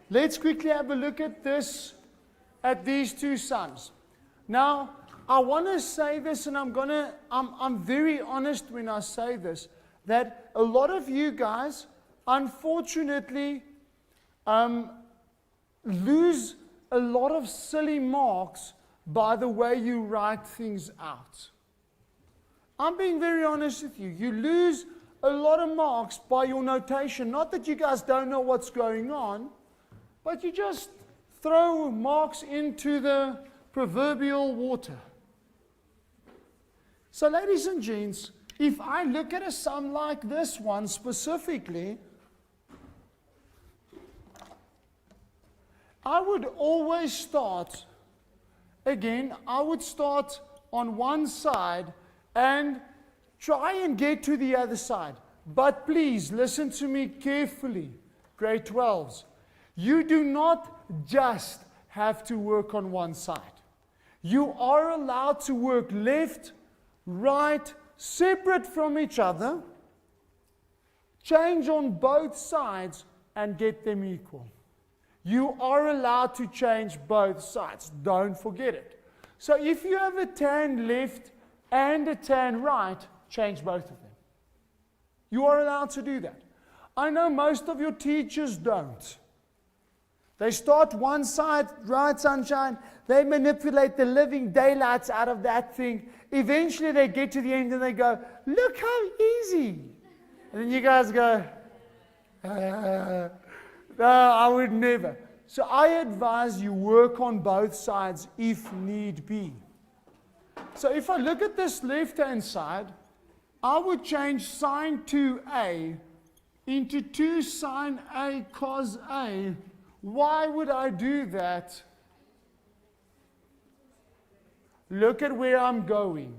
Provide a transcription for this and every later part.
let's quickly have a look at this, at these two sums. Now, I want to say this, and I'm very honest when I say this, that a lot of you guys, unfortunately, lose a lot of silly marks by the way you write things out. I'm being very honest with you. You lose a lot of marks by your notation. Not that you guys don't know what's going on, but you just throw marks into the proverbial water. So ladies and gents, if I look at a sum like this one specifically, I would always start, again, I would start on one side and try and get to the other side. But please listen to me carefully, grade 12s. You do not just have to work on one side. You are allowed to work left, right, separate from each other, change on both sides, and get them equal. You are allowed to change both sides. Don't forget it. So if you have a tan left and a tan right, change both of them. You are allowed to do that. I know most of your teachers don't. They start one side, right, sunshine. They manipulate the living daylights out of that thing. Eventually they get to the end and they go, look how easy. And then you guys go, no, I would never. So I advise you work on both sides if need be. So if I look at this left-hand side, I would change sine 2a into 2 sine a cos a. Why would I do that? Look at where I'm going.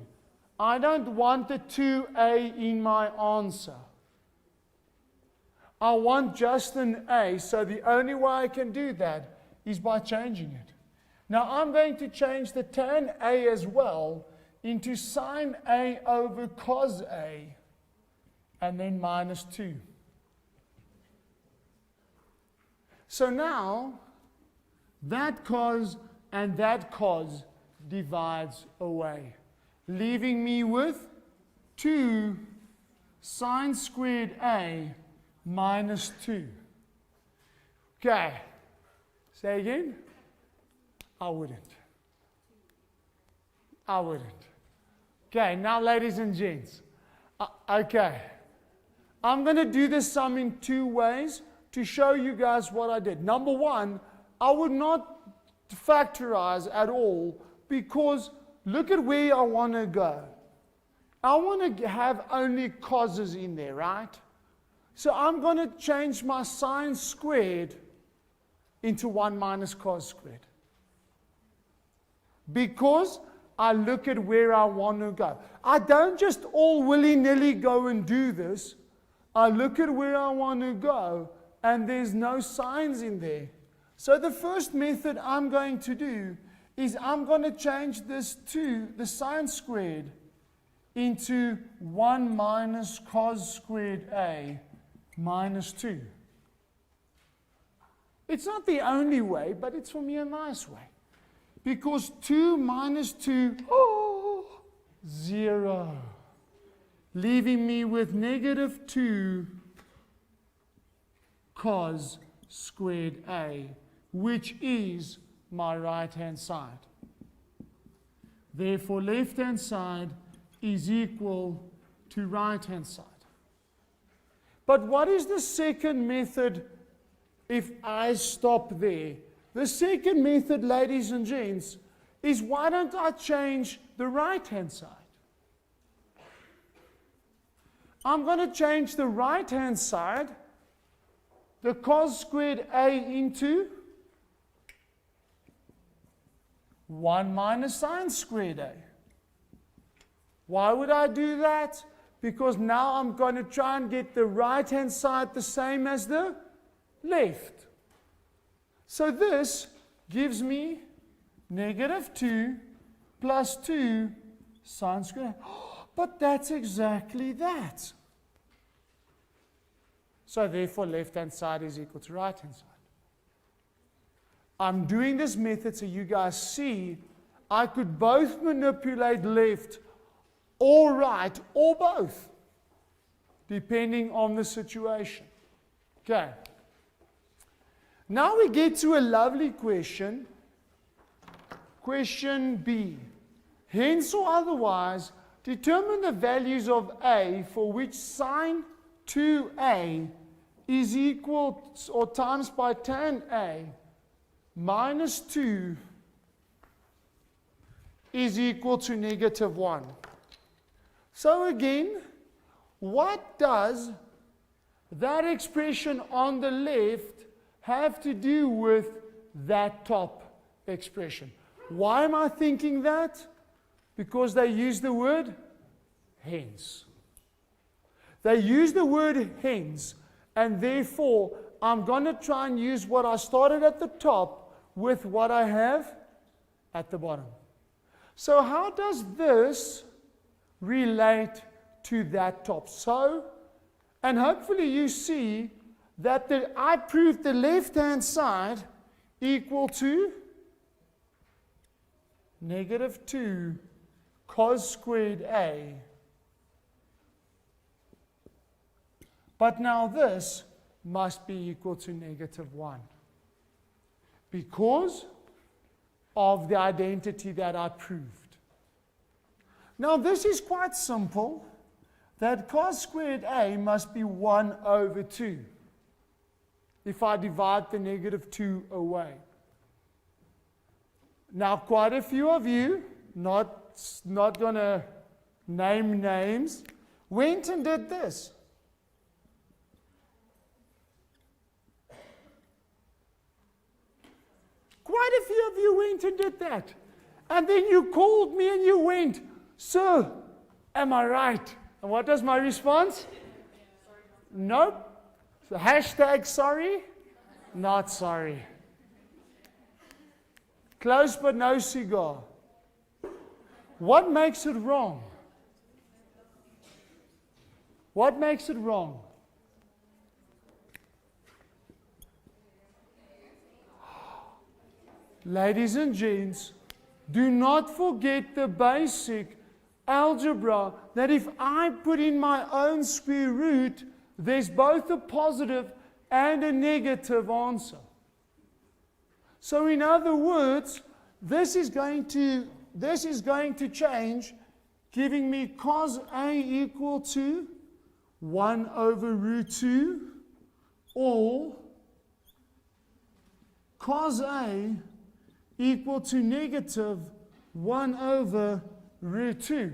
I don't want the 2a in my answer. I want just an a, so the only way I can do that is by changing it. Now I'm going to change the tan a as well into sine a over cos a, and then minus 2. So now, that cos and that cos divides away, leaving me with 2 sine squared a minus 2. Okay, say again. I wouldn't. Okay, now ladies and gents. Okay, I'm going to do this sum in 2 ways to show you guys what I did. Number one, I would not factorize at all because look at where I want to go. I want to have only causes in there, right? So I'm going to change my sine squared into 1 minus cos squared. Because I look at where I want to go. I don't just all willy-nilly go and do this. I look at where I want to go, and there's no signs in there. So the first method I'm going to do is I'm going to change this to the sine squared into 1 minus cos squared a minus 2. It's not the only way, but it's for me a nice way. Because 2 minus 2, 0. Leaving me with negative 2 cos squared a, which is my right-hand side. Therefore, left-hand side is equal to right-hand side. But what is the second method if I stop there? The second method, ladies and gents, is why don't I change the right-hand side? I'm going to change the right-hand side, the cos squared a into 1 minus sine squared a. Why would I do that? Because now I'm going to try and get the right-hand side the same as the left. So this gives me negative 2 plus 2 sine squared. But that's exactly that. So therefore, left-hand side is equal to right-hand side. I'm doing this method so you guys see I could both manipulate left or right or both, depending on the situation. Okay. Now we get to a lovely question. Question B. Hence or otherwise, determine the values of A for which sine 2A is equal or times by tan A minus 2 is equal to negative 1. So again, what does that expression on the left have to do with that top expression? Why am I thinking that? Because they use the word hence. They use the word hence, and therefore I'm going to try and use what I started at the top with what I have at the bottom. So how does this relate to that top? So, and hopefully you see that I proved the left-hand side equal to negative 2 cos squared A. But now this must be equal to negative 1 because of the identity that I proved. Now this is quite simple, that cos squared A must be 1 over 2 if I divide the negative 2 away. Now quite a few of you, not going to name names, went and did this. Quite a few of you went and did that. And then you called me and you went, "Sir, am I right?" And what was my response? Nope. So hashtag sorry, not sorry. Close but no cigar. What makes it wrong? What makes it wrong? Ladies and gents, do not forget the basic algebra that if I put in my own square root, there's both a positive and a negative answer. So in other words, this is going to change, giving me cos A equal to 1 over root 2, or cos A equal to negative 1 over root 2.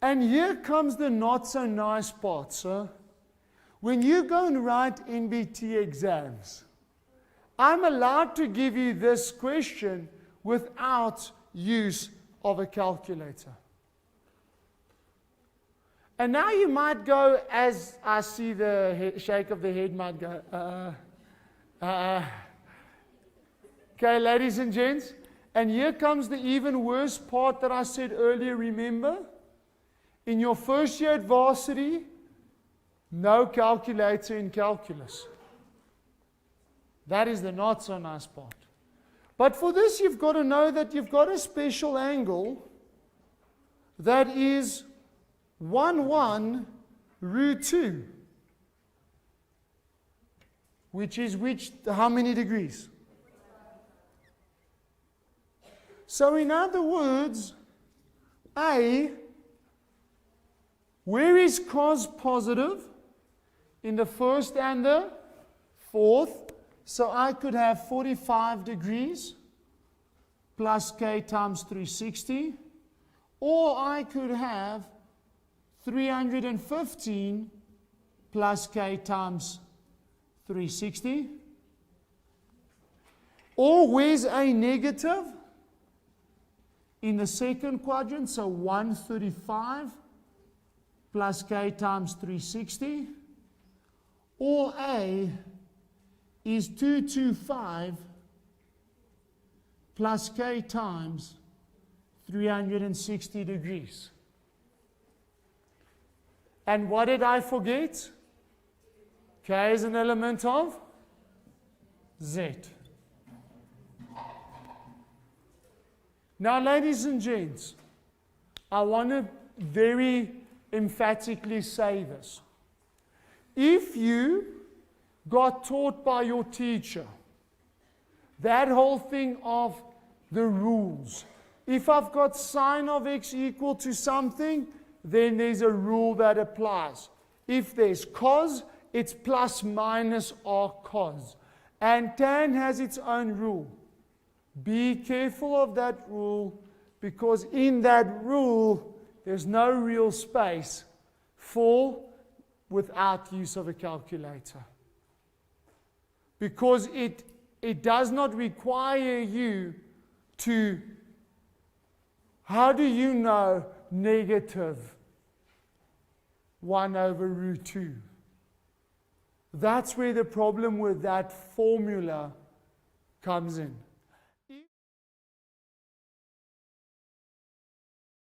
And here comes the not so nice part, sir. When you go and write NBT exams, I'm allowed to give you this question without use of a calculator. And now you might go, as I see the shake of the head, might go, Okay, ladies and gents, and here comes the even worse part that I said earlier, remember? In your first year at varsity, no calculator in calculus. That is the not so nice part. But for this, you've got to know that you've got a special angle that is 1 root 2, which is how many degrees? So in other words, A, where is cos positive? In the first and the fourth. So I could have 45 degrees plus k times 360. Or I could have 315 plus k times 360. Or where's A negative? In the second quadrant, so 135 plus k times 360. Or A is 225 plus k times 360 degrees. And what did I forget? K is an element of Z. Now, ladies and gents, I want to very emphatically say this. If you got taught by your teacher that whole thing of the rules, if I've got sine of x equal to something, then there's a rule that applies. If there's cos, it's plus minus r cos. And tan has its own rule. Be careful of that rule, because in that rule, there's no real space for without use of a calculator. Because it does not require you to, how do you know negative 1 over root 2? That's where the problem with that formula comes in.